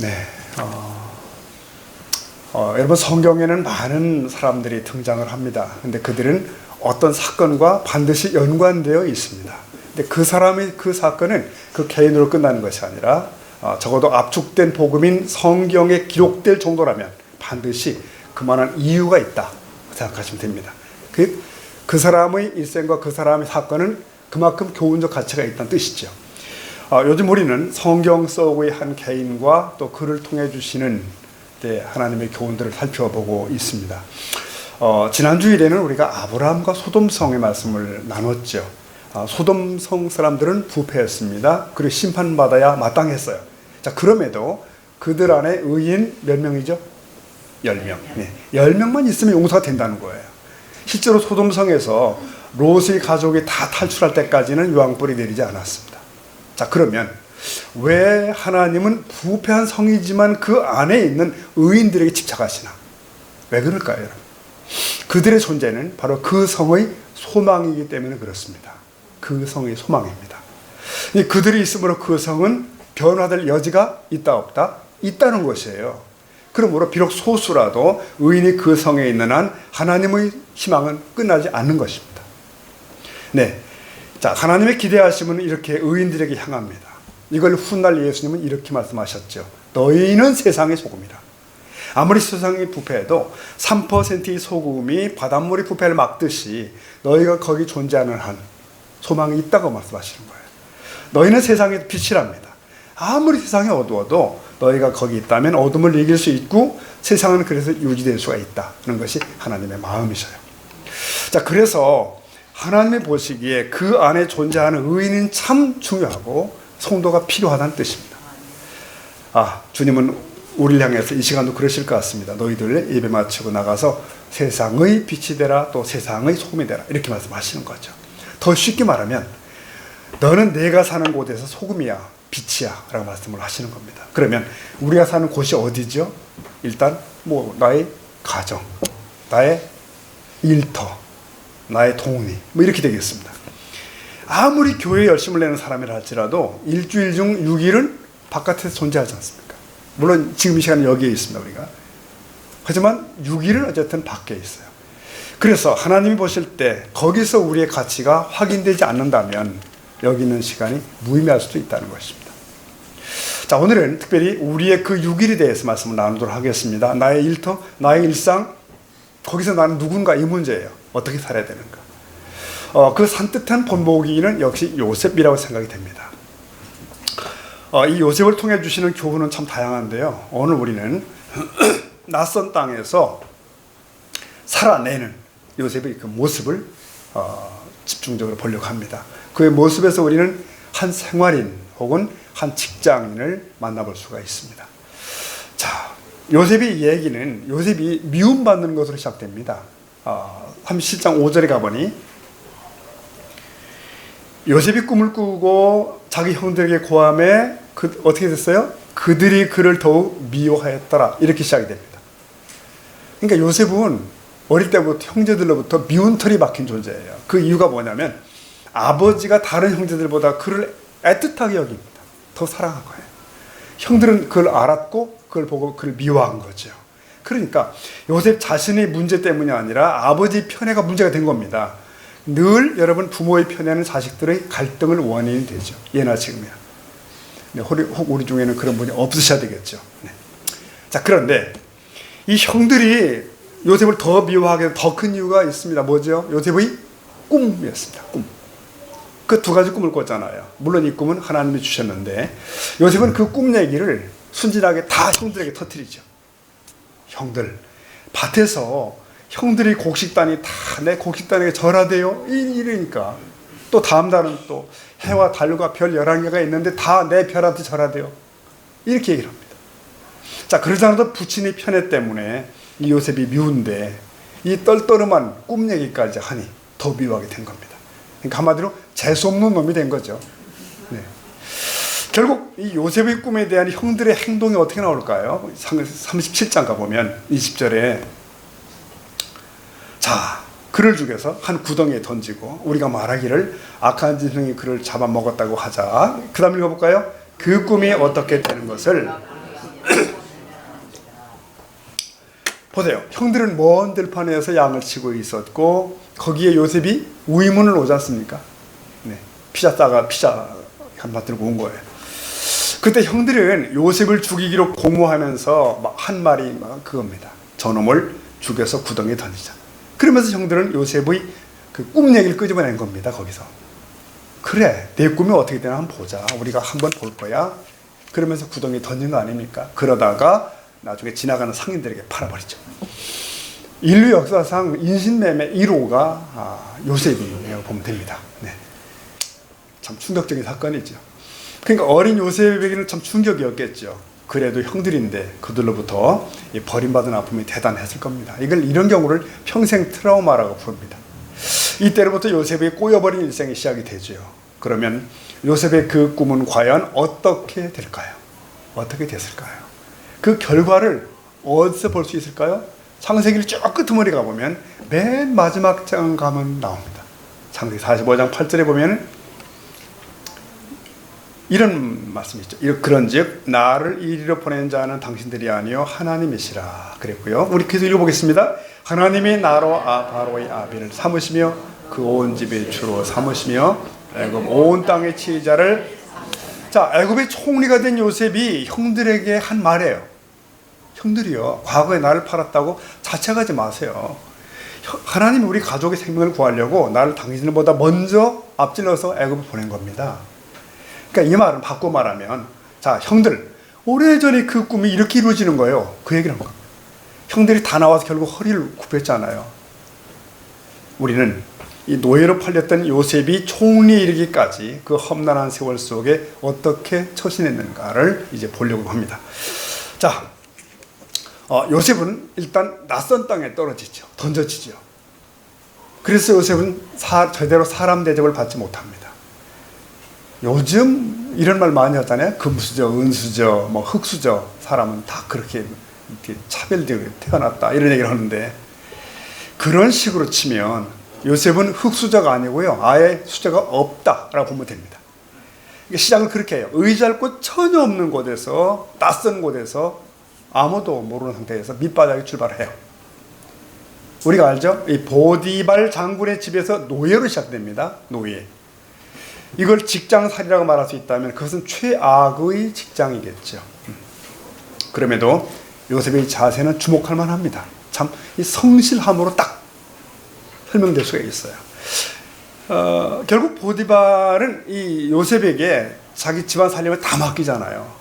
네. 여러분, 성경에는 많은 사람들이 등장을 합니다. 근데 그들은 어떤 사건과 반드시 연관되어 있습니다. 근데 그 사건은 그 개인으로 끝나는 것이 아니라 적어도 압축된 복음인 성경에 기록될 정도라면 반드시 그만한 이유가 있다 생각하시면 됩니다. 그 사람의 일생과 그 사람의 사건은 그만큼 교훈적 가치가 있다는 뜻이죠. 요즘 우리는 성경 속의 한 개인과 또 그를 통해 주시는 하나님의 교훈들을 살펴보고 있습니다. 지난 주일에는 우리가 아브라함과 소돔성의 말씀을 나눴죠. 소돔성 사람들은 부패했습니다. 그리고 심판받아야 마땅했어요. 자, 그럼에도 그들 안에 의인 몇 명이죠? 10명. 네. 10명만 있으면 용서가 된다는 거예요. 실제로 소돔성에서 롯의 가족이 다 탈출할 때까지는 유황불이 내리지 않았습니다. 자, 그러면 왜 하나님은 부패한 성이지만 그 안에 있는 의인들에게 집착하시나? 왜 그럴까요, 여러분? 그들의 존재는 바로 그 성의 소망이기 때문에 그렇습니다. 그 성의 소망입니다. 그들이 있으므로 그 성은 변화될 여지가 있다 없다? 있다는 것이에요. 그러므로 비록 소수라도 의인이 그 성에 있는 한 하나님의 희망은 끝나지 않는 것입니다. 네. 자, 하나님의 기대하심은 이렇게 의인들에게 향합니다. 이걸 훗날 예수님은 이렇게 말씀하셨죠. 너희는 세상의 소금이라. 아무리 세상이 부패해도 3%의 소금이 바닷물의 부패를 막듯이 너희가 거기 존재하는 한 소망이 있다고 말씀하시는 거예요. 너희는 세상의 빛이랍니다. 아무리 세상이 어두워도 너희가 거기 있다면 어둠을 이길 수 있고 세상은 그래서 유지될 수가 있다는 것이 하나님의 마음이셔요. 자, 그래서 하나님이 보시기에 그 안에 존재하는 의인은 참 중요하고 성도가 필요하다는 뜻입니다. 주님은 우리를 향해서 이 시간도 그러실 것 같습니다. 너희들 예배 마치고 나가서 세상의 빛이 되라, 또 세상의 소금이 되라, 이렇게 말씀하시는 거죠. 더 쉽게 말하면 너는 내가 사는 곳에서 소금이야, 빛이야 라고 말씀을 하시는 겁니다. 그러면 우리가 사는 곳이 어디죠? 일단 나의 가정, 나의 일터, 나의 동네, 이렇게 되겠습니다. 아무리 교회에 열심을 내는 사람이라 할지라도 일주일 중 6일은 바깥에서 존재하지 않습니까? 물론 지금 이 시간은 여기에 있습니다, 우리가. 하지만 6일은 어쨌든 밖에 있어요. 그래서 하나님이 보실 때 거기서 우리의 가치가 확인되지 않는다면 여기 있는 시간이 무의미할 수도 있다는 것입니다. 자, 오늘은 특별히 우리의 그 6일에 대해서 말씀을 나누도록 하겠습니다. 나의 일터, 나의 일상, 거기서 나는 누군가, 이 문제예요. 어떻게 살아야 되는가. 그 산뜻한 본보기는 역시 요셉이라고 생각이 됩니다. 이 요셉을 통해 주시는 교훈은 참 다양한데요. 오늘 우리는 낯선 땅에서 살아내는 요셉의 그 모습을 집중적으로 보려고 합니다. 그의 모습에서 우리는 한 생활인 혹은 한 직장인을 만나볼 수가 있습니다. 자, 요셉의 얘기는 요셉이 미움받는 것으로 시작됩니다. 37장 5절에 가보니 요셉이 꿈을 꾸고 자기 형들에게 고함해 어떻게 됐어요? 그들이 그를 더욱 미워하였더라, 이렇게 시작이 됩니다. 그러니까 요셉은 어릴 때부터 형제들로부터 미운 털이 박힌 존재예요. 그 이유가 뭐냐면 아버지가 다른 형제들보다 그를 애틋하게 여깁니다. 더 사랑한 거예요. 형들은 그걸 알았고 그걸 보고 그를 미워한 거죠. 그러니까 요셉 자신의 문제 때문이 아니라 아버지 편애가 문제가 된 겁니다. 늘 여러분 부모의 편애는 자식들의 갈등을 원인이 되죠. 예나 지금이야. 혹 우리 중에는 그런 분이 없으셔야 되겠죠. 네. 자, 그런데 이 형들이 요셉을 더 미워하게 더 큰 이유가 있습니다. 뭐죠? 요셉의 꿈이었습니다. 꿈. 그 두 가지 꿈을 꿨잖아요. 물론 이 꿈은 하나님이 주셨는데 요셉은 그 꿈 얘기를 순진하게 다 형들에게 터뜨리죠. 형들, 밭에서 형들이 곡식단이 다 내 곡식단에게 절하대요, 이러니까 또 다음 달은 또 해와 달과 별 11개가 있는데 다 내 별한테 절하대요, 이렇게 얘기를 합니다. 자, 그러지 않아도 부친의 편애 때문에 이 요셉이 미운데 이 떨떠름한 꿈 얘기까지 하니 더 미워하게 된 겁니다. 그러니까 한마디로 재수없는 놈이 된 거죠. 네. 결국 이 요셉의 꿈에 대한 형들의 행동이 어떻게 나올까요? 37장 가보면 20절에 자, 그를 죽여서 한 구덩이에 던지고 우리가 말하기를 악한 짐승이 그를 잡아먹었다고 하자. 그 다음 읽어볼까요? 그 꿈이 어떻게 되는 것을 보세요. 형들은 먼 들판에서 양을 치고 있었고 거기에 요셉이 우이문을 오지 않습니까? 네. 피자 한 번 들고 온 거예요. 그때 형들은 요셉을 죽이기로 공모하면서 막 한 말이 막 그겁니다. 저놈을 죽여서 구덩이에 던지자. 그러면서 형들은 요셉의 그 꿈 얘기를 끄집어낸 겁니다. 거기서. 그래, 내 꿈이 어떻게 되나 한번 보자. 우리가 한번 볼 거야. 그러면서 구덩이에 던진 거 아닙니까? 그러다가 나중에 지나가는 상인들에게 팔아버리죠. 인류 역사상 인신매매 1호가 요셉이라고 보면 됩니다. 네. 참 충격적인 사건이죠. 그러니까 어린 요셉에게는 참 충격이었겠죠. 그래도 형들인데 그들로부터 버림받은 아픔이 대단했을 겁니다. 이런 경우를 평생 트라우마라고 부릅니다. 이때로부터 요셉이 꼬여버린 일생이 시작이 되죠. 그러면 요셉의 그 꿈은 과연 어떻게 될까요? 어떻게 됐을까요? 그 결과를 어디서 볼 수 있을까요? 창세기를 쭉 끄트머리 가보면 맨 마지막 장 가면 나옵니다. 창세기 45장 8절에 보면 이런 말씀이 있죠. 그런즉 나를 이리로 보낸 자는 당신들이 아니요 하나님이시라 그랬고요. 우리 계속 읽어보겠습니다. 하나님이 나로 바로의 아비를 삼으시며 그 온 집의 주로 삼으시며 애굽 온 땅의 치자를 애굽의 총리가 된 요셉이 형들에게 한 말이에요. 형들이요, 과거에 나를 팔았다고 자책하지 마세요. 하나님이 우리 가족의 생명을 구하려고 나를 당신들보다 먼저 앞질러서 애굽에 보낸 겁니다. 그러니까 이 말은 바꿔 말하면, 형들, 오래전에 그 꿈이 이렇게 이루어지는 거예요. 그 얘기를 한 겁니다. 형들이 다 나와서 결국 허리를 굽혔잖아요. 우리는 이 노예로 팔렸던 요셉이 총리에 이르기까지 그 험난한 세월 속에 어떻게 처신했는가를 이제 보려고 합니다. 요셉은 일단 낯선 땅에 떨어지죠. 던져지죠. 그래서 요셉은 제대로 사람 대접을 받지 못합니다. 요즘 이런 말 많이 하잖아요. 금수저, 은수저, 흙수저 사람은 다 그렇게 차별되고 태어났다 이런 얘기를 하는데, 그런 식으로 치면 요셉은 흙수저가 아니고요, 아예 수저가 없다라고 보면 됩니다. 시작을 그렇게 해요. 의지할 곳 전혀 없는 곳에서, 낯선 곳에서 아무도 모르는 상태에서 밑바닥에 출발해요. 우리가 알죠? 이 보디발 장군의 집에서 노예로 시작됩니다. 노예. 이걸 직장살이라고 말할 수 있다면 그것은 최악의 직장이겠죠. 그럼에도 요셉의 자세는 주목할 만합니다. 참 이 성실함으로 딱 설명될 수가 있어요. 결국 보디발은 이 요셉에게 자기 집안 살림을 다 맡기잖아요.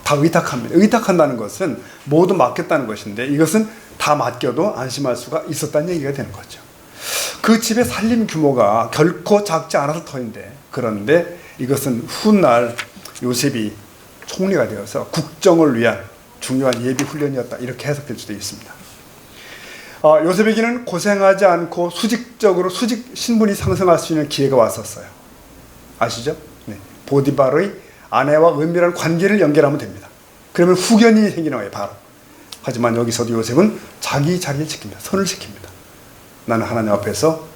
다 의탁합니다. 의탁한다는 것은 모두 맡겼다는 것인데, 이것은 다 맡겨도 안심할 수가 있었다는 얘기가 되는 거죠. 그 집의 살림 규모가 결코 작지 않았을 터인데, 그런데 이것은 훗날 요셉이 총리가 되어서 국정을 위한 중요한 예비 훈련이었다, 이렇게 해석될 수도 있습니다. 요셉에게는 고생하지 않고 수직적으로 신분이 상승할 수 있는 기회가 왔었어요. 아시죠? 네. 보디발의 아내와 은밀한 관계를 연결하면 됩니다. 그러면 후견인이 생기는 거예요, 바로. 하지만 여기서도 요셉은 자기 자리를 지킵니다. 선을 지킵니다. 나는 하나님 앞에서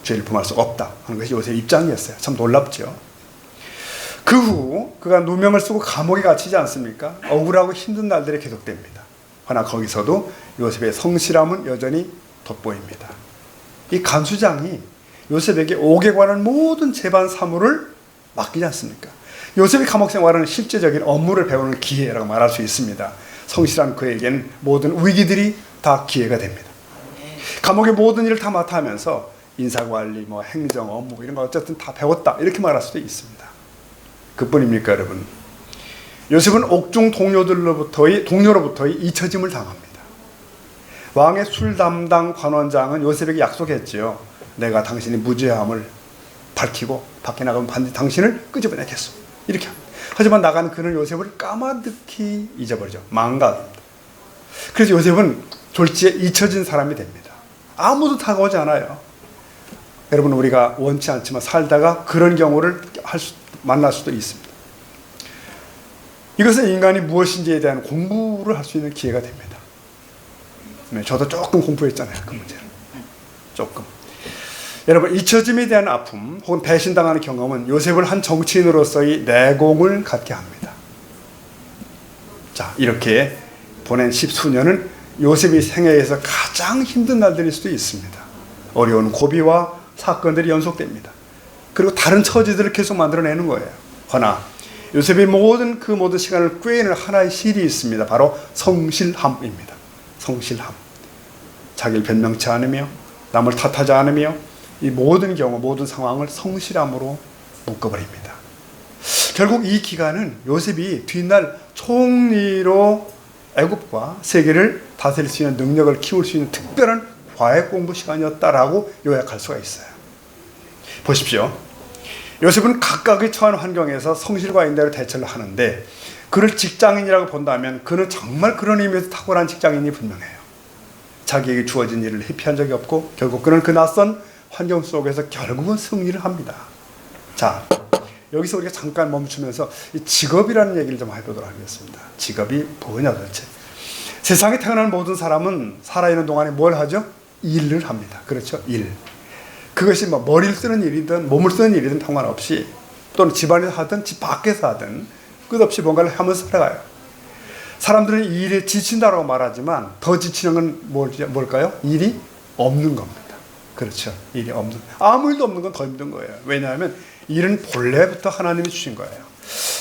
죄를 범할 수 없다 하는 것이 요셉의 입장이었어요. 참 놀랍죠. 그 후 그가 누명을 쓰고 감옥에 갇히지 않습니까? 억울하고 힘든 날들이 계속됩니다. 그러나 거기서도 요셉의 성실함은 여전히 돋보입니다. 이 간수장이 요셉에게 옥에 관한 모든 재반 사무를 맡기지 않습니까? 요셉의 감옥 생활은 실제적인 업무를 배우는 기회라고 말할 수 있습니다. 성실한 그에겐 모든 위기들이 다 기회가 됩니다. 감옥의 모든 일을 다 맡아 하면서 인사관리, 행정, 업무 이런 거 어쨌든 다 배웠다, 이렇게 말할 수도 있습니다. 그뿐입니까, 여러분? 요셉은 옥중 동료로부터의 잊혀짐을 당합니다. 왕의 술 담당 관원장은 요셉에게 약속했지요. 내가 당신이 무죄함을 밝히고 밖에 나가면 반드시 당신을 끄집어내겠소, 이렇게 합니다. 하지만 나간 그는 요셉을 까마득히 잊어버리죠. 망각입니다. 그래서 요셉은 졸지에 잊혀진 사람이 됩니다. 아무도 다가오지 않아요. 여러분, 우리가 원치 않지만 살다가 그런 경우를 만날 수도 있습니다. 이것은 인간이 무엇인지에 대한 공부를 할 수 있는 기회가 됩니다. 네, 저도 조금 공부했잖아요, 그 문제를. 조금. 여러분, 잊혀짐에 대한 아픔 혹은 배신당하는 경험은 요셉을 한 정치인으로서의 내공을 갖게 합니다. 자, 이렇게 보낸 10수년은 요셉의 생애에서 가장 힘든 날들일 수도 있습니다. 어려운 고비와 사건들이 연속됩니다. 그리고 다른 처지들을 계속 만들어내는 거예요. 허나 요셉의 모든 시간을 꿰는 하나의 실이 있습니다. 바로 성실함입니다. 성실함. 자기를 변명치 않으며 남을 탓하지 않으며 이 모든 경우 모든 상황을 성실함으로 묶어버립니다. 결국 이 기간은 요셉이 뒷날 총리로 애굽과 세계를 다스릴 수 있는 능력을 키울 수 있는 특별한 과외 공부 시간이었다라고 요약할 수가 있어요. 보십시오. 요셉은 각각의 처한 환경에서 성실과 인내로 대처를 하는데 그를 직장인이라고 본다면 그는 정말 그런 의미에서 탁월한 직장인이 분명해요. 자기에게 주어진 일을 회피한 적이 없고 결국 그는 그 낯선 환경 속에서 결국은 승리를 합니다. 자, 여기서 우리가 잠깐 멈추면서 이 직업이라는 얘기를 좀 해보도록 하겠습니다. 직업이 뭐냐 도대체. 세상에 태어난 모든 사람은 살아있는 동안에 뭘 하죠? 일을 합니다. 그렇죠? 일. 그것이 뭐 머리를 쓰는 일이든 몸을 쓰는 일이든 상관없이 또는 집안에서 하든 집 밖에서 하든 끝없이 뭔가를 하면서 살아가요. 사람들은 이 일에 지친다고 말하지만 더 지치는 건 뭘까요? 일이 없는 겁니다. 그렇죠. 일이 없는, 아무 일도 없는 건 더 힘든 거예요. 왜냐하면 일은 본래부터 하나님이 주신 거예요.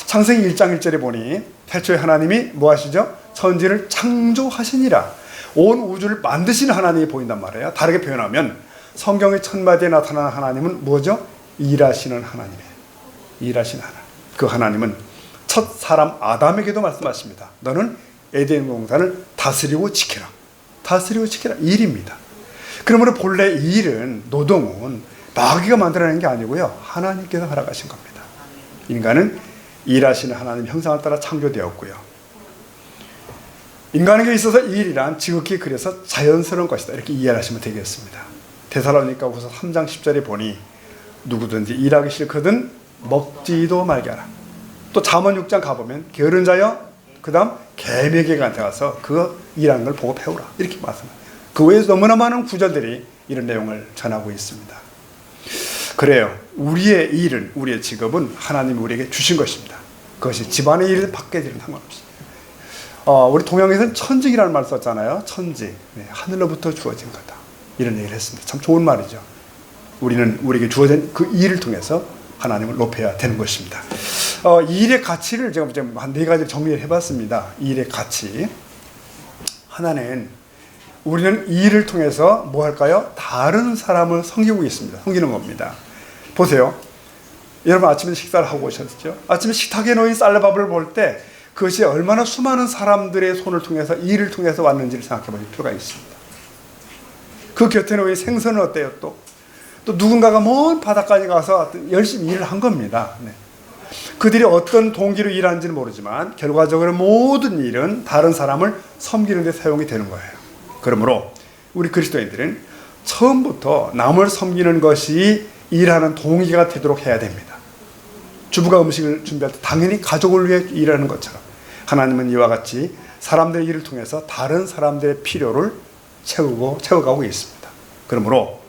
창세기 1장 1절에 보니 태초에 하나님이 뭐 하시죠? 천지를 창조하시니라. 온 우주를 만드시는 하나님이 보인단 말이에요. 다르게 표현하면 성경의 첫 마디에 나타나는 하나님은 뭐죠? 일하시는 하나님이에요. 일하시는 하나님. 그 하나님은 첫 사람 아담에게도 말씀하십니다. 너는 에덴 동산을 다스리고 지켜라. 다스리고 지켜라. 일입니다. 그러므로 본래 이 일은, 노동은 마귀가 만들어낸 게 아니고요. 하나님께서 허락하신 겁니다. 인간은 일하시는 하나님 형상을 따라 창조되었고요. 인간에게 있어서 이 일이란 지극히 그래서 자연스러운 것이다. 이렇게 이해하시면 되겠습니다. 데살로니가후서 3장 10절에 보니 누구든지 일하기 싫거든 먹지도 말게 하라. 또 잠언 6장 가보면 게으른 자여 그 다음 개미에게한테 가서 그 일하는 걸 보고 배우라. 이렇게 말씀합니다. 그 외에 너무나 많은 구절들이 이런 내용을 전하고 있습니다. 그래요. 우리의 일은, 우리의 직업은 하나님이 우리에게 주신 것입니다. 그것이 집안의 일이든 밖의 일이든 상관없이. 우리 동양에서는 천직이라는 말 썼잖아요. 천직. 네, 하늘로부터 주어진 거다. 이런 얘기를 했습니다. 참 좋은 말이죠. 우리는 우리에게 주어진 그 일을 통해서 하나님을 높여야 되는 것입니다. 이 일의 가치를 제가 한 4가지 정리를 해봤습니다. 이 일의 가치. 하나는 우리는 이 일을 통해서 뭐 할까요? 다른 사람을 섬기고 있습니다. 섬기는 겁니다. 보세요. 여러분 아침에 식사를 하고 오셨죠? 아침에 식탁에 놓인 쌀밥을 볼 때 그것이 얼마나 수많은 사람들의 손을 통해서 이 일을 통해서 왔는지를 생각해 볼 필요가 있습니다. 그 곁에 놓인 생선은 어때요? 또 누군가가 먼 바다까지 가서 열심히 일을 한 겁니다. 네. 그들이 어떤 동기로 일하는지는 모르지만 결과적으로 모든 일은 다른 사람을 섬기는 데 사용이 되는 거예요. 그러므로 우리 그리스도인들은 처음부터 남을 섬기는 것이 일하는 동기가 되도록 해야 됩니다. 주부가 음식을 준비할 때 당연히 가족을 위해 일하는 것처럼 하나님은 이와 같이 사람들의 일을 통해서 다른 사람들의 필요를 채워가고 있습니다. 그러므로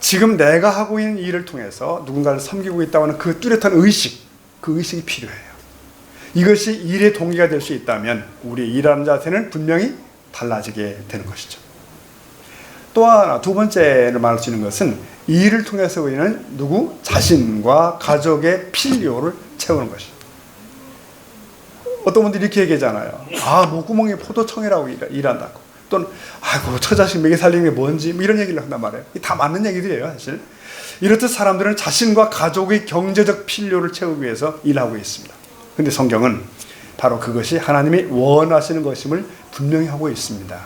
지금 내가 하고 있는 일을 통해서 누군가를 섬기고 있다고 하는 그 뚜렷한 의식, 그 의식이 필요해요. 이것이 일의 동기가 될 수 있다면 우리의 일하는 자세는 분명히 달라지게 되는 것이죠. 또 하나, 두 번째로 말할 수 있는 것은 이 일을 통해서 우리는 누구? 자신과 가족의 필요를 채우는 것입니다. 어떤 분들이 이렇게 얘기하잖아요. 목구멍에 포도청이라고 일한다고. 또는 처자식 먹여 살리는 게 뭔지 뭐 이런 얘기를 한단 말이에요. 다 맞는 얘기들이에요, 사실. 이렇듯 사람들은 자신과 가족의 경제적 필요를 채우기 위해서 일하고 있습니다. 그런데 성경은 바로 그것이 하나님이 원하시는 것임을 분명히 하고 있습니다.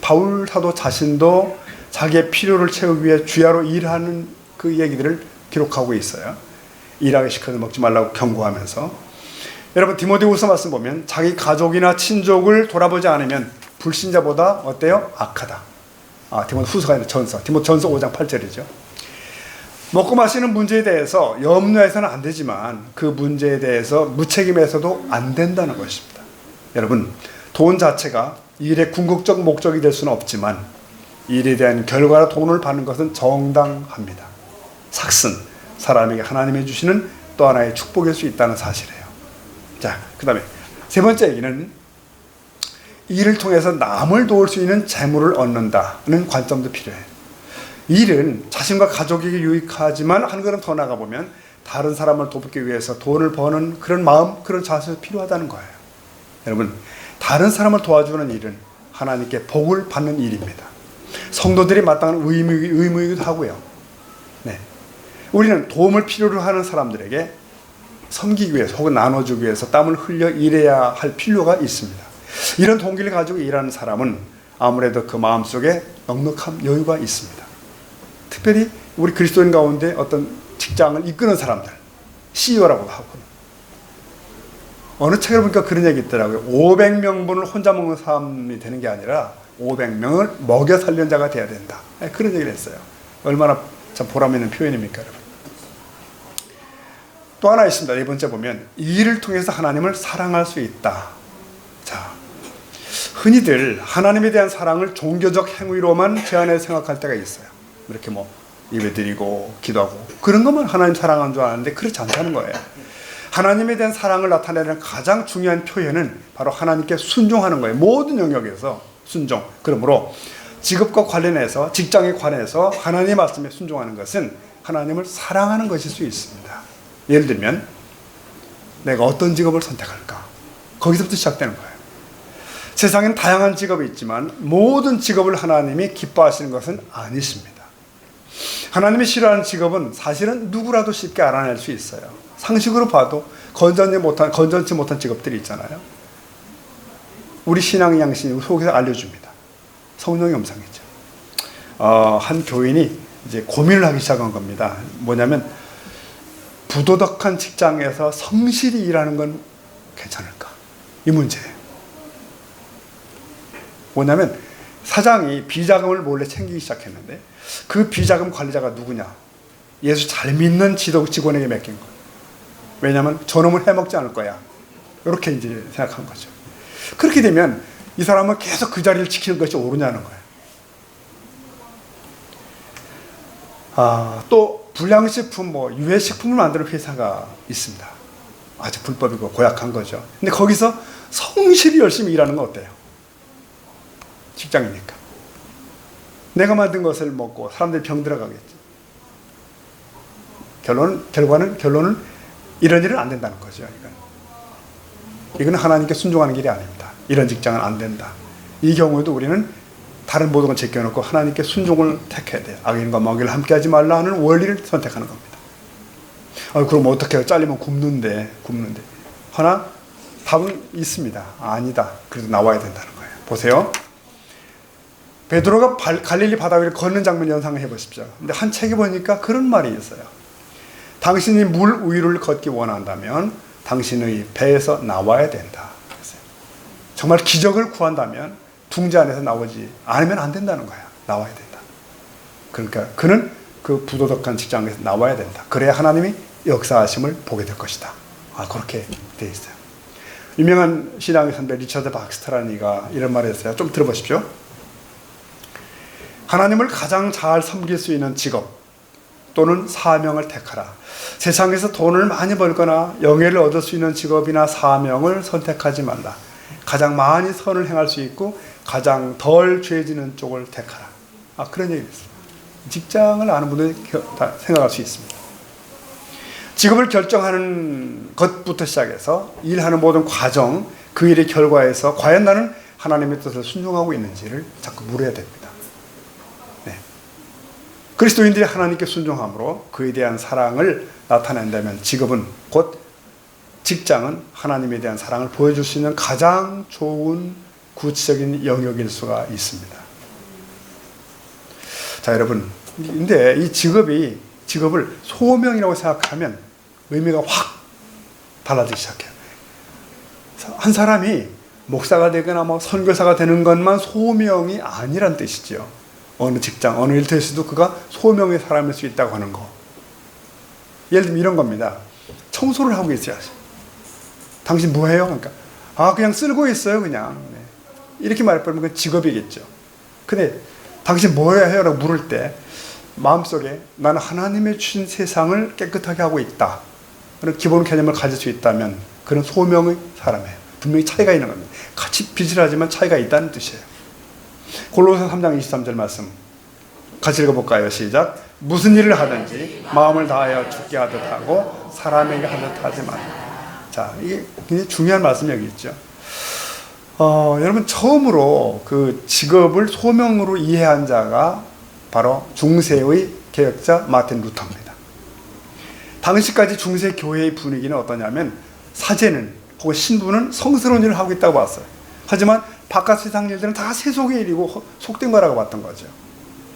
바울 사도 자신도 자기의 필요를 채우기 위해 주야로 일하는 그 얘기들을 기록하고 있어요. 일하기 싫거든 먹지 말라고 경고하면서. 여러분 디모데후서 말씀 보면 자기 가족이나 친족을 돌아보지 않으면 불신자보다 어때요? 악하다. 디모데후서가 아니라 디모데전서 5장 8절이죠. 먹고 마시는 문제에 대해서 염려해서는 안 되지만 그 문제에 대해서 무책임해서도 안 된다는 것입니다. 여러분, 돈 자체가 일의 궁극적 목적이 될 수는 없지만 일에 대한 결과로 돈을 받는 것은 정당합니다. 삭슨, 사람에게 하나님이 주시는 또 하나의 축복일 수 있다는 사실이에요. 자, 그 다음에 세 번째 얘기는 일을 통해서 남을 도울 수 있는 재물을 얻는다는 관점도 필요해요. 일은 자신과 가족에게 유익하지만 한 걸음 더 나가보면 다른 사람을 돕기 위해서 돈을 버는 그런 마음, 그런 자세도 필요하다는 거예요. 여러분, 다른 사람을 도와주는 일은 하나님께 복을 받는 일입니다. 성도들이 마땅한 의무이기도 하고요. 네. 우리는 도움을 필요로 하는 사람들에게 섬기기 위해서 혹은 나눠주기 위해서 땀을 흘려 일해야 할 필요가 있습니다. 이런 동기를 가지고 일하는 사람은 아무래도 그 마음속에 넉넉한 여유가 있습니다. 특별히 우리 그리스도인 가운데 어떤 직장을 이끄는 사람들, CEO라고도 하고, 어느 책을 보니까 그런 얘기 있더라고요. 500명분을 혼자 먹는 사람이 되는 게 아니라 500명을 먹여 살리는 자가 돼야 된다. 그런 얘기를 했어요. 얼마나 참 보람 있는 표현입니까, 여러분? 또 하나 있습니다. 네 번째 보면 이 일을 통해서 하나님을 사랑할 수 있다. 자, 흔히들 하나님에 대한 사랑을 종교적 행위로만 제한해 생각할 때가 있어요. 이렇게 뭐 예배드리고 기도하고 그런 것만 하나님 사랑하는 줄 아는데 그렇지 않다는 거예요. 하나님에 대한 사랑을 나타내는 가장 중요한 표현은 바로 하나님께 순종하는 거예요. 모든 영역에서 순종. 그러므로 직업과 관련해서, 직장에 관해서 하나님의 말씀에 순종하는 것은 하나님을 사랑하는 것일 수 있습니다. 예를 들면 내가 어떤 직업을 선택할까? 거기서부터 시작되는 거예요. 세상엔 다양한 직업이 있지만 모든 직업을 하나님이 기뻐하시는 것은 아니십니다. 하나님이 싫어하는 직업은 사실은 누구라도 쉽게 알아낼 수 있어요. 상식으로 봐도 건전치 못한 직업들이 있잖아요. 우리 신앙의 양심이 속에서 알려줍니다. 성령의 음성이죠. 한 교인이 이제 고민을 하기 시작한 겁니다. 뭐냐면 부도덕한 직장에서 성실히 일하는 건 괜찮을까? 이 문제예요. 뭐냐면 사장이 비자금을 몰래 챙기기 시작했는데 그 비자금 관리자가 누구냐? 예수 잘 믿는 직원에게 맡긴 거예요. 왜냐하면 저놈을 해먹지 않을 거야. 이렇게 이제 생각한 거죠. 그렇게 되면 이 사람은 계속 그 자리를 지키는 것이 옳으냐는 거예요. 또 불량식품, 유해식품을 만드는 회사가 있습니다. 아주 불법이고 고약한 거죠. 근데 거기서 성실히 열심히 일하는 건 어때요? 직장이니까. 내가 만든 것을 먹고 사람들이 병 들어가겠지. 결론은 이런 일은 안 된다는 거죠. 이건 하나님께 순종하는 길이 아닙니다. 이런 직장은 안 된다. 이 경우에도 우리는 다른 모든 걸 제껴놓고 하나님께 순종을 택해야 돼요. 악인과 마귀를 함께하지 말라 하는 원리를 선택하는 겁니다. 그럼 어떻게 해요? 잘리면 굽는데. 하나 답은 있습니다. 아니다. 그래도 나와야 된다는 거예요. 보세요. 베드로가 갈릴리 바다 위를 걷는 장면 연상을 해보십시오. 근데 한 책에 보니까 그런 말이 있어요. 당신이 물 위를 걷기 원한다면 당신의 배에서 나와야 된다. 정말 기적을 구한다면 둥지 안에서 나오지 않으면 안 된다는 거야. 나와야 된다. 그러니까 그는 그 부도덕한 직장에서 나와야 된다. 그래야 하나님이 역사하심을 보게 될 것이다. 그렇게 되어 있어요. 유명한 신앙의 선배 리처드 박스터라는 이가 이런 말을 했어요. 좀 들어보십시오. 하나님을 가장 잘 섬길 수 있는 직업 또는 사명을 택하라. 세상에서 돈을 많이 벌거나 영예를 얻을 수 있는 직업이나 사명을 선택하지 말라. 가장 많이 선을 행할 수 있고 가장 덜 죄지는 쪽을 택하라. 그런 얘기가 있습니다. 직장을 아는 분들이 다 생각할 수 있습니다. 직업을 결정하는 것부터 시작해서 일하는 모든 과정, 그 일의 결과에서 과연 나는 하나님의 뜻을 순종하고 있는지를 자꾸 물어야 됩니다. 그리스도인들이 하나님께 순종함으로 그에 대한 사랑을 나타낸다면 직업은 곧 직장은 하나님에 대한 사랑을 보여줄 수 있는 가장 좋은 구체적인 영역일 수가 있습니다. 자, 여러분, 근데 이 직업을 소명이라고 생각하면 의미가 확 달라지기 시작해요. 한 사람이 목사가 되거나 선교사가 되는 것만 소명이 아니란 뜻이죠. 어느 직장, 어느 일터에서도 그가 소명의 사람일 수 있다고 하는 거. 예를 들면 이런 겁니다. 청소를 하고 있어요. 당신 뭐 해요? 그러니까 그냥 쓸고 있어요, 그냥. 이렇게 말해보면 그건 직업이겠죠. 근데 당신 뭐 해요? 라고 물을 때 마음속에 나는 하나님의 주신 세상을 깨끗하게 하고 있다. 그런 기본 개념을 가질 수 있다면 그런 소명의 사람이에요. 분명히 차이가 있는 겁니다. 같이 빚을 하지만 차이가 있다는 뜻이에요. 골로새 3장 23절 말씀 같이 읽어볼까요? 시작. 무슨 일을 하든지 마음을 다하여 죽게 하듯 하고 사람에게 하듯 하지 말라. 자, 이게 굉장히 중요한 말씀이 여기 있죠. 여러분 처음으로 그 직업을 소명으로 이해한 자가 바로 중세의 개혁자 마틴 루터입니다. 당시까지 중세 교회의 분위기는 어떠냐면 사제는 혹은 신부는 성스러운 일을 하고 있다고 봤어요. 하지만 바깥 세상 일들은 다 세속의 일이고 속된 거라고 봤던 거죠.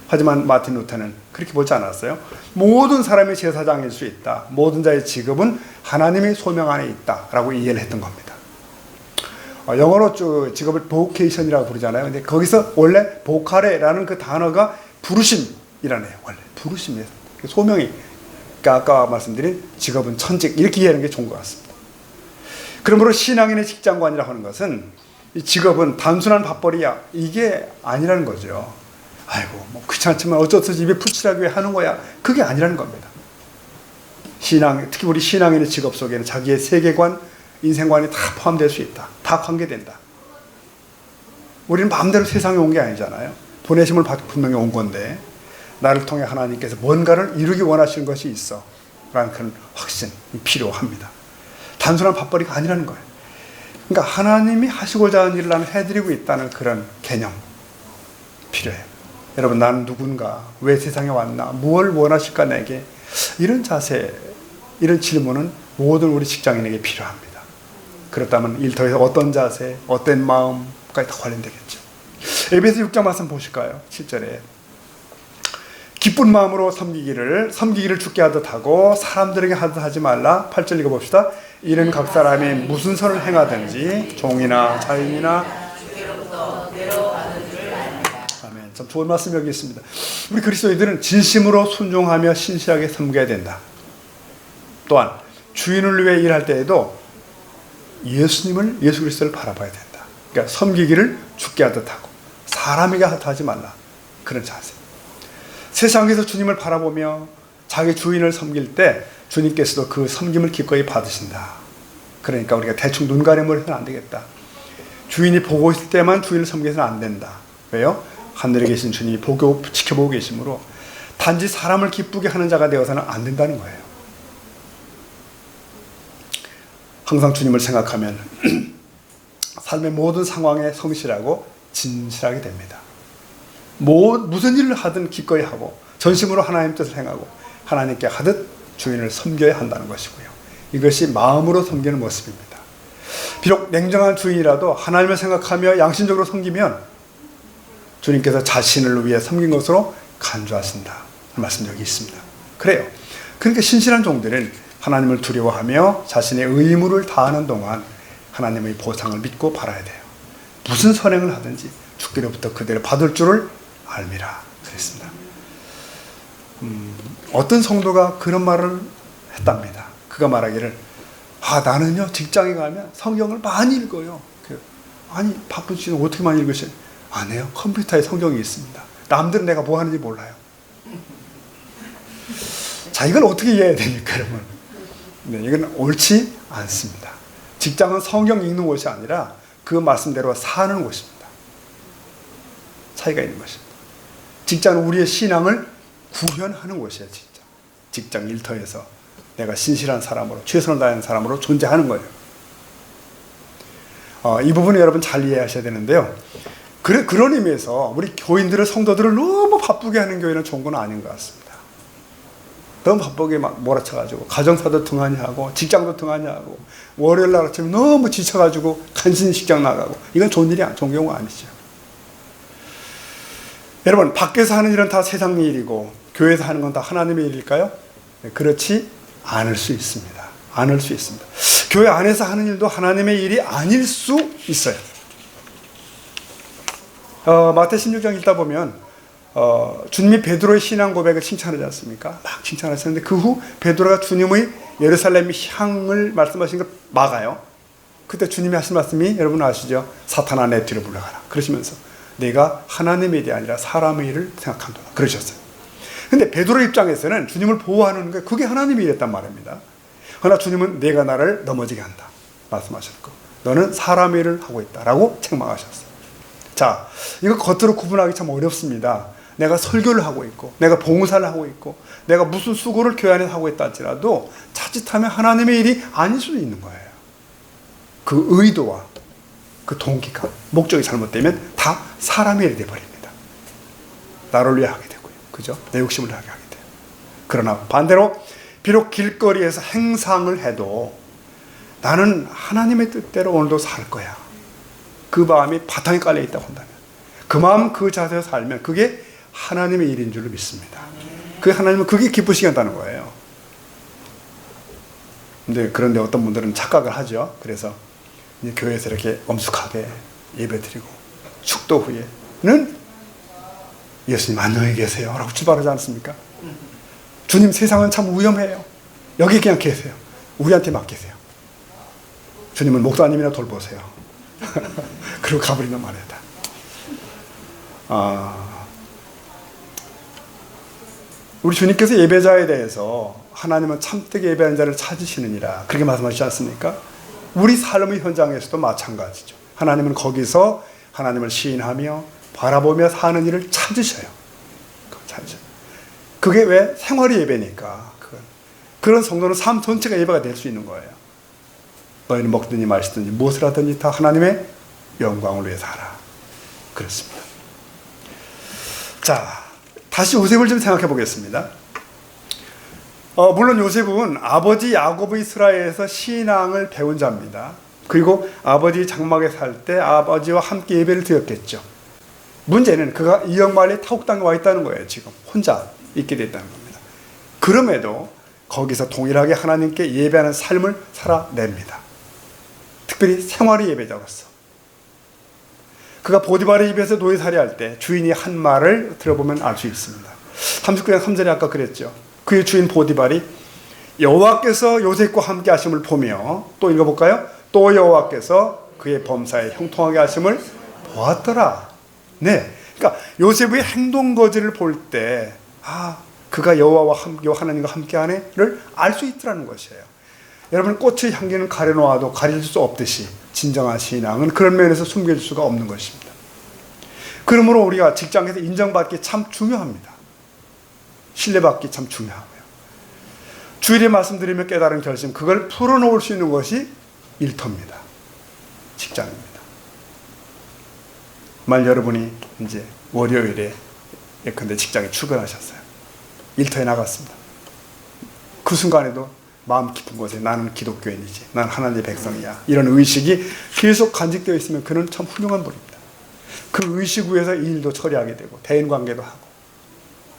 하지만 마틴 루터는 그렇게 보지 않았어요. 모든 사람이 제사장일 수 있다. 모든 자의 직업은 하나님의 소명 안에 있다라고 이해를 했던 겁니다. 영어로 직업을 vocation이라고 부르잖아요. 근데 거기서 원래 보카레라는 그 단어가 부르심이라네요. 원래 부르심이에요. 소명이. 그러니까 아까 말씀드린 직업은 천직 이렇게 이해하는 게 좋은 것 같습니다. 그러므로 신앙인의 직장관이라고 하는 것은 이 직업은 단순한 밥벌이야 이게 아니라는 거죠. 아이고 뭐 귀찮지만 어쩔 수 없이 입에 풀칠하기 위해 하는 거야. 그게 아니라는 겁니다. 특히 우리 신앙인의 직업 속에는 자기의 세계관, 인생관이 다 포함될 수 있다. 다 관계된다. 우리는 마음대로 세상에 온 게 아니잖아요. 보내심을 받고 분명히 온 건데 나를 통해 하나님께서 뭔가를 이루기 원하시는 것이 있어 라는 그런 확신이 필요합니다. 단순한 밥벌이가 아니라는 거예요. 그러니까 하나님이 하시고자 하는 일을 나는 해드리고 있다는 그런 개념 필요해요. 여러분 나는 누군가? 왜 세상에 왔나? 무엇을 원하실까 내게? 이런 자세, 이런 질문은 모든 우리 직장인에게 필요합니다. 그렇다면 일터에서 어떤 자세, 어떤 마음까지 다 관련되겠죠. 에베소 6장 말씀 보실까요? 7절에 기쁜 마음으로 섬기기를 주께 하듯 하고 사람들에게 하듯 하지 말라. 8절 읽어봅시다. 이는 각 사람이 무슨 선을 행하든지 종이나 자인이나 아멘. 참 좋은 말씀 여기 있습니다. 우리 그리스도인들은 진심으로 순종하며 신실하게 섬겨야 된다. 또한 주인을 위해 일할 때에도 예수 그리스도를 바라봐야 된다. 그러니까 섬기기를 주께 하듯 하고 사람에게 하듯 하지 말라. 그런 자세. 세상에서 주님을 바라보며 자기 주인을 섬길 때 주님께서도 그 섬김을 기꺼이 받으신다. 그러니까 우리가 대충 눈 가림을 해서는 안 되겠다. 주인이 보고 있을 때만 주인을 섬겨서는 안 된다. 왜요? 하늘에 계신 주님이 지켜보고 계시므로 단지 사람을 기쁘게 하는 자가 되어서는 안 된다는 거예요. 항상 주님을 생각하면 삶의 모든 상황에 성실하고 진실하게 됩니다. 무슨 일을 하든 기꺼이 하고 전심으로 하나님 뜻을 행하고 하나님께 하듯 주인을 섬겨야 한다는 것이고요. 이것이 마음으로 섬기는 모습입니다. 비록 냉정한 주인이라도 하나님을 생각하며 양심적으로 섬기면 주님께서 자신을 위해 섬긴 것으로 간주하신다. 말씀 여기 있습니다. 그래요. 그러니까 신실한 종들은 하나님을 두려워하며 자신의 의무를 다하는 동안 하나님의 보상을 믿고 바라야 돼요. 무슨 선행을 하든지 주께로부터 그대로 받을 줄을 알미라 그랬습니다. 어떤 성도가 그런 말을 했답니다. 그가 말하기를 나는요 직장에 가면 성경을 많이 읽어요. 아니 바쁜 시간 어떻게 많이 읽으세요? 안 해요. 컴퓨터에 성경이 있습니다. 남들은 내가 뭐 하는지 몰라요. 자, 이걸 어떻게 이해해야 됩니까, 여러분? 네, 이건 옳지 않습니다. 직장은 성경 읽는 곳이 아니라 그 말씀대로 사는 곳입니다. 차이가 있는 것입니다. 직장은 우리의 신앙을 구현하는 곳이에요. 직장 일터에서 내가 신실한 사람으로 최선을 다하는 사람으로 존재하는 거예요. 이 부분을 여러분 잘 이해하셔야 되는데요. 그런 의미에서 우리 교인들을 성도들을 너무 바쁘게 하는 교회는 좋은 건 아닌 것 같습니다. 너무 바쁘게 막 몰아쳐가지고 가정사도 등한히 하고 직장도 등한히 하고 월요일 날 아침에 너무 지쳐가지고 간신히 직장 나가고 이건 좋은 경우가 아니죠. 여러분 밖에서 하는 일은 다 세상 일이고 교회에서 하는 건 다 하나님의 일일까요? 네, 그렇지 않을 수 있습니다. 않을 수 있습니다. 교회 안에서 하는 일도 하나님의 일이 아닐 수 있어요. 마태 16장 읽다 보면 주님이 베드로의 신앙 고백을 칭찬하지 않습니까? 막 칭찬하셨는데 그 후 베드로가 주님의 예루살렘 향을 말씀하신 걸 막아요. 그때 주님이 하신 말씀이 여러분 아시죠? 사탄아 내 뒤로 물러가라. 그러시면서 내가 하나님의 일이 아니라 사람의 일을 생각한다. 그러셨어요. 근데 베드로 입장에서는 주님을 보호하는 게 그게 하나님의 일이었단 말입니다. 그러나 주님은 내가 나를 넘어지게 한다. 말씀하셨고 너는 사람의 일을 하고 있다라고 책망하셨어요. 자, 이거 겉으로 구분하기 참 어렵습니다. 내가 설교를 하고 있고, 내가 봉사를 하고 있고, 내가 무슨 수고를 교회 안에서 하고 있다 할지라도 자칫하면 하나님의 일이 아닐 수도 있는 거예요. 그 의도와 그 동기가, 목적이 잘못되면 다 사람의 일이 되어버립니다. 나를 위해 하게 되고요. 그죠? 내 욕심을 하게 돼요. 그러나 반대로 비록 길거리에서 행상을 해도 나는 하나님의 뜻대로 오늘도 살 거야. 그 마음이 바탕에 깔려 있다고 한다면, 그 마음 그 자세에서 살면 그게 하나님의 일인 줄을 믿습니다. 그 하나님은 그게 기쁘시겠다는 거예요. 근데 그런데 어떤 분들은 착각을 하죠. 그래서 이제 교회에서 이렇게 엄숙하게 예배드리고 축도 후에는 예수님 안녕히 계세요 라고 출발하지 않습니까? 주님, 세상은 참 위험해요. 여기 그냥 계세요. 우리한테 맡기세요. 주님은 목사님이나 돌보세요. 그리고 가버리는 말이다. 우리 주님께서 예배자에 대해서 하나님은 참되게 예배하는 자를 찾으시느니라 그렇게 말씀하시지 않습니까? 우리 삶의 현장에서도 마찬가지죠. 하나님은 거기서 하나님을 시인하며 바라보며 사는 일을 찾으셔요. 그게 왜? 생활이 예배니까. 그런 성도는 삶 전체가 예배가 될 수 있는 거예요. 너희는 먹든지 마시든지 무엇을 하든지 다 하나님의 영광을 위해서 하라. 그렇습니다. 자, 다시 요셉을 좀 생각해 보겠습니다. 물론 요셉은 아버지 야곱의 스라에서 신앙을 배운 자입니다. 그리고 아버지 장막에 살 때 아버지와 함께 예배를 드렸겠죠. 문제는 그가 이역마을에 타국당에 와 있다는 거예요. 지금 혼자 있게 됐다는 겁니다. 그럼에도 거기서 동일하게 하나님께 예배하는 삶을 살아냅니다. 특별히 생활의 예배자로서. 그가 보디발의 집에서 노예살이 할 때 주인이 한 말을 들어보면 알 수 있습니다. 39장 3절에 아까 그랬죠. 그의 주인 보디발이 여호와께서 요셉과 함께 하심을 보며, 또 읽어볼까요? 또 여호와께서 그의 범사에 형통하게 하심을 보았더라. 네, 그러니까 요셉의 행동 거지를 볼 때 그가 여호와와 함께 하나님과 함께하네를 알 수 있더라는 것이에요. 여러분, 꽃의 향기는 가려놓아도 가릴 수 없듯이 진정한 신앙은 그런 면에서 숨길 수가 없는 것입니다. 그러므로 우리가 직장에서 인정받기 참 중요합니다. 신뢰받기 참 중요하고요. 주일에 말씀드리며 깨달은 결심, 그걸 풀어놓을 수 있는 것이 일터입니다. 직장입니다. 만약 여러분이 이제 월요일에 예컨대 직장에 출근하셨어요. 일터에 나갔습니다. 그 순간에도 마음 깊은 곳에 나는 기독교인이지, 나는 하나님의 백성이야, 이런 의식이 계속 간직되어 있으면 그는 참 훌륭한 분입니다. 그 의식 위에서 일도 처리하게 되고 대인관계도 하고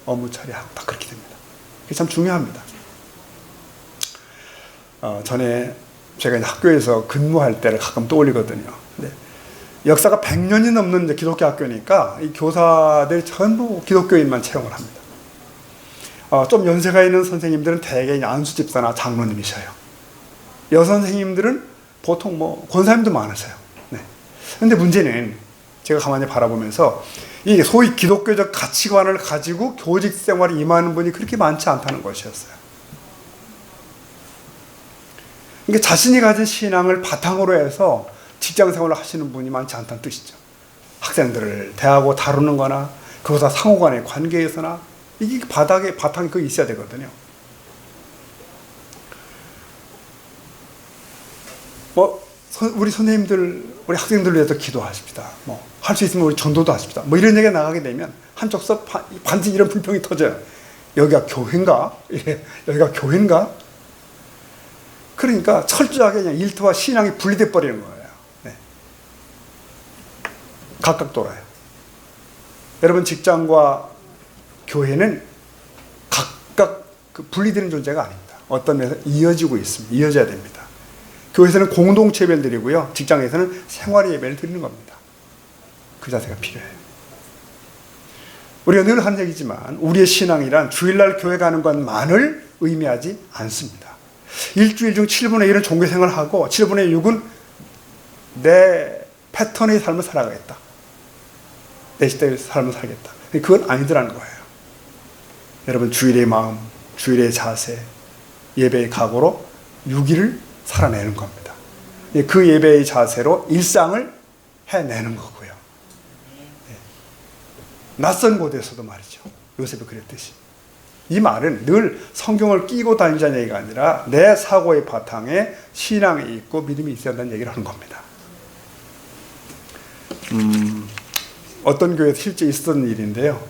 업무 처리하고 다 그렇게 됩니다. 그게 참 중요합니다. 전에 제가 이제 학교에서 근무할 때를 가끔 떠올리거든요. 근데 역사가 100년이 넘는 이제 기독교 학교니까 이 교사들 전부 기독교인만 채용을 합니다. 좀 연세가 있는 선생님들은 대개 안수 집사나 장로님이셔요. 여선생님들은 보통 권사님도 많으세요. 네. 근데 문제는 제가 가만히 바라보면서 이 소위 기독교적 가치관을 가지고 교직 생활에 임하는 분이 그렇게 많지 않다는 것이었어요. 그러니까 자신이 가진 신앙을 바탕으로 해서 직장 생활을 하시는 분이 많지 않다는 뜻이죠. 학생들을 대하고 다루는 거나 그것과 상호간의 관계에서나 이게 바탕이 그 있어야 되거든요. 우리 선생님들, 우리 학생들 위해서 기도하십시다. 할 수 있으면 우리 전도도 하십시다. 이런 얘기가 나가게 되면 한쪽서 반드시 이런 불평이 터져요. 여기가 교회인가? 여기가 교회인가? 그러니까 철저하게 그냥 일터와 신앙이 분리돼 버리는 거예요. 네. 각각 돌아요. 여러분, 직장과 교회는 각각 분리되는 존재가 아닙니다. 어떤 면에서 이어지고 있습니다. 이어져야 됩니다. 교회에서는 공동체 예배를 드리고요, 직장에서는 생활의 예배를 드리는 겁니다. 그 자세가 필요해요. 우리가 늘 하는 얘기지만 우리의 신앙이란 주일날 교회 가는 것만을 의미하지 않습니다. 일주일 중 7분의 1은 종교생활을 하고 7분의 6은 내 패턴의 삶을 살아가겠다, 내 시대의 삶을 살겠다. 그건 아니더라는 거예요. 여러분, 주일의 마음, 주일의 자세, 예배의 각오로 6일을 살아내는 겁니다. 그 예배의 자세로 일상을 해내는 거고요. 낯선 곳에서도 말이죠. 요셉이 그랬듯이. 이 말은 늘 성경을 끼고 다니자는 얘기가 아니라 내 사고의 바탕에 신앙이 있고 믿음이 있어야 한다는 얘기를 하는 겁니다. 어떤 교회에서 실제 있었던 일인데요.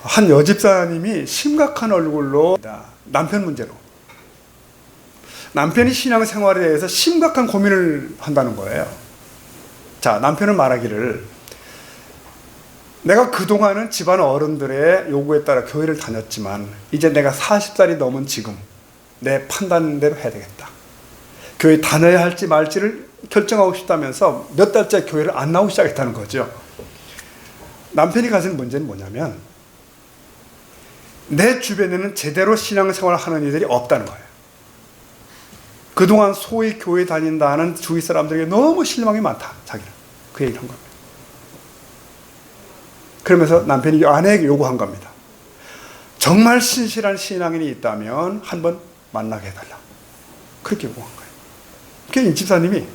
한 여집사님이 심각한 얼굴로 남편 문제로 남편이 신앙생활에 대해서 심각한 고민을 한다는 거예요. 자, 남편은 말하기를 내가 그동안은 집안 어른들의 요구에 따라 교회를 다녔지만 이제 내가 40살이 넘은 지금 내 판단대로 해야 되겠다. 교회 다녀야 할지 말지를 결정하고 싶다면서 몇 달째 교회를 안 나오기 시작했다는 거죠. 남편이 가진 문제는 뭐냐면 내 주변에는 제대로 신앙생활을 하는 이들이 없다는 거예요. 그동안 소위 교회 다닌다는 주위 사람들에게 너무 실망이 많다. 자기는. 그 얘기를 한 겁니다. 그러면서 남편이 아내에게 요구한 겁니다. 정말 신실한 신앙인이 있다면 한번 만나게 해달라. 그렇게 요구한 거예요. 그러니까 이 집사님이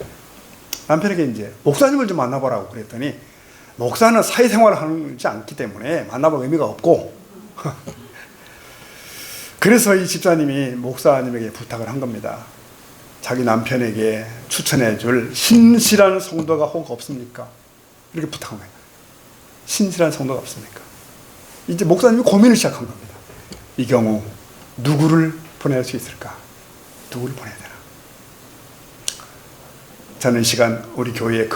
남편에게 이제 목사님을 좀 만나보라고 그랬더니 목사는 사회생활을 하지 않기 때문에 만나볼 의미가 없고 그래서 이 집사님이 목사님에게 부탁을 한 겁니다. 자기 남편에게 추천해 줄 신실한 성도가 혹 없습니까? 이렇게 부탁한 거예요. 신실한 성도가 없습니까? 이제 목사님이 고민을 시작한 겁니다. 이 경우 누구를 보낼 수 있을까? 누구를 보내야 되나? 저는 이 시간 우리 교회에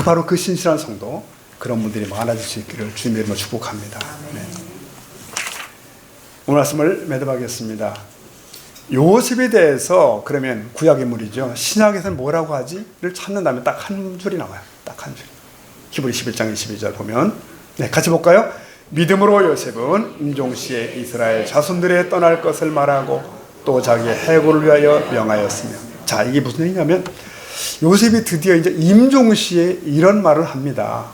바로 그 신실한 성도 그런 분들이 많아질 수 있기를 주님의 이름으로 축복합니다. 네. 오늘 말씀을 매듭하겠습니다. 요셉에 대해서 그러면 구약 인물이죠. 신약에서는 뭐라고 하지?를 찾는다면 딱 한 줄이 나와요. 딱 한 줄. 히브리 11장 22절 보면 네, 같이 볼까요? 믿음으로 요셉은 임종시에 이스라엘 자손들에 떠날 것을 말하고 또 자기의 해고를 위하여 명하였으며. 자, 이게 무슨 얘기냐면 요셉이 드디어 이제 임종시에 이런 말을 합니다.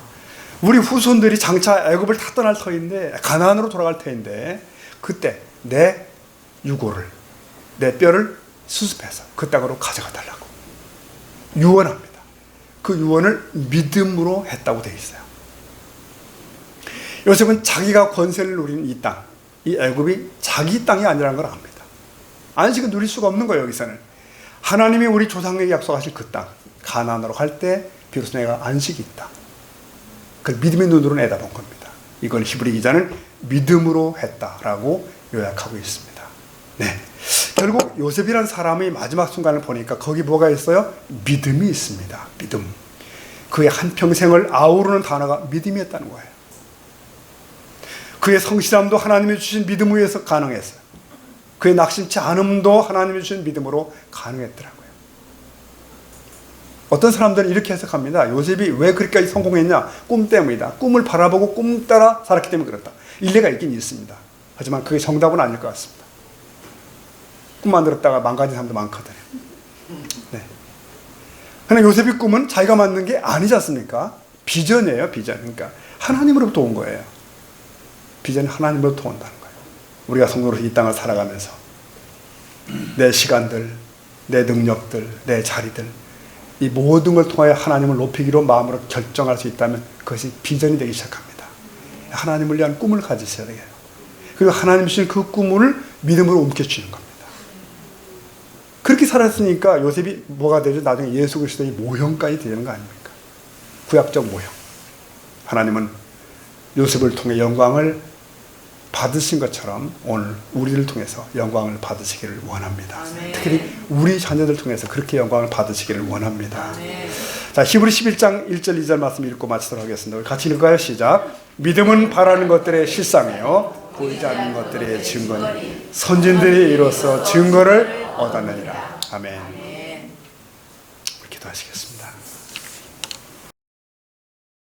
우리 후손들이 장차 애굽을 다 떠날 터인데 가나안으로 돌아갈 터인데 그때 내 유고를 내 뼈를 수습해서 그 땅으로 가져가 달라고 유언합니다. 그 유언을 믿음으로 했다고 되어 있어요. 요셉은 자기가 권세를 누리는 이 땅, 이 애굽이 자기 땅이 아니라는 걸 압니다. 안식은 누릴 수가 없는 거예요. 여기서는 하나님이 우리 조상에게 약속하실 그 땅 가나안으로 갈 때 비로소 내가 안식이 있다. 그걸 믿음의 눈으로 내다본 겁니다. 이걸 히브리 기자는 믿음으로 했다라고 요약하고 있습니다. 네. 결국 요셉이라는 사람의 마지막 순간을 보니까 거기 뭐가 있어요? 믿음이 있습니다. 믿음. 그의 한평생을 아우르는 단어가 믿음이었다는 거예요. 그의 성실함도 하나님이 주신 믿음 위에서 가능했어요. 그의 낙심치 않음도 하나님이 주신 믿음으로 가능했더라고요. 어떤 사람들은 이렇게 해석합니다. 요셉이 왜 그렇게까지 성공했냐? 꿈 때문이다. 꿈을 바라보고 꿈 따라 살았기 때문에 그렇다. 일리가 있긴 있습니다. 하지만 그게 정답은 아닐 것 같습니다. 꿈 만들었다가 망가진 사람도 많거든요. 네. 그러나 요셉의 꿈은 자기가 만든 게 아니지 않습니까? 비전이에요, 비전. 그러니까 하나님으로부터 온 거예요. 비전은 하나님으로부터 온다는 거예요. 우리가 성도로 이 땅을 살아가면서 내 시간들, 내 능력들, 내 자리들 이 모든 걸 통하여 하나님을 높이기로 마음으로 결정할 수 있다면 그것이 비전이 되기 시작합니다. 하나님을 위한 꿈을 가지셔야 돼요. 그리고 하나님 주신 그 꿈을 믿음으로 옮겨주는 겁니다. 그렇게 살았으니까 요셉이 뭐가 되죠? 나중에 예수 그리스도의 모형까지 되는 거 아닙니까? 구약적 모형. 하나님은 요셉을 통해 영광을 받으신 것처럼 오늘 우리를 통해서 영광을 받으시기를 원합니다. 아멘. 특히 우리 자녀들 통해서 그렇게 영광을 받으시기를 원합니다. 아멘. 자, 히브리 11장 1절 2절 말씀 읽고 마치도록 하겠습니다. 같이 읽어요. 시작. 믿음은 바라는 것들의 실상이요 보이지 않는 것들의 증거니 선진들이 이로써 증거를 얻었느니라. 아멘. 기도하시겠습니다.